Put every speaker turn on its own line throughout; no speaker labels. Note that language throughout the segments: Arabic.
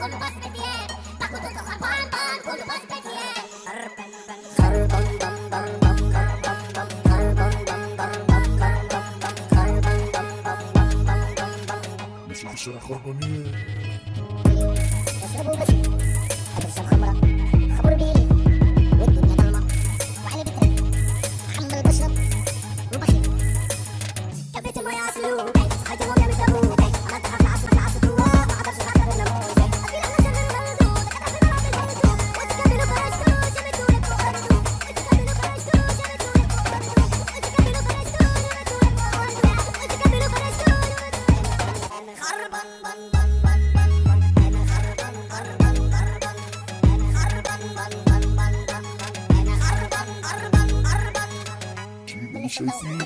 كله باص بديان باخد الخربان بان كله باص بديان
ماشي في الشارع خربانين
يشربوا بس أتشرب خمرة خمر بيلي والدنيا ضلمة وعلي بكري محمل بشرب وبخيل كبيت المية عسلوك صحيت الموميا من تابوك عملت حفلة عصر في عصر جوا ما حضرش الحفلة من ناموس أكيد أنا شغل المردود كتب في مرض الموضوع وتكملوا فرشتو شمتوا لك وأردو وتكملوا فرشتو شمتوا لك وأردو وتكملوا فرشتو شمتوا لك وأردو وتكملوا فرشتو خربان بان بان بان بان بان أنا خربان خربان خربان أنا خربان بان بان بان بان أنا خربان خربان خربان
مش شايفين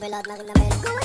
بلاد ما غنى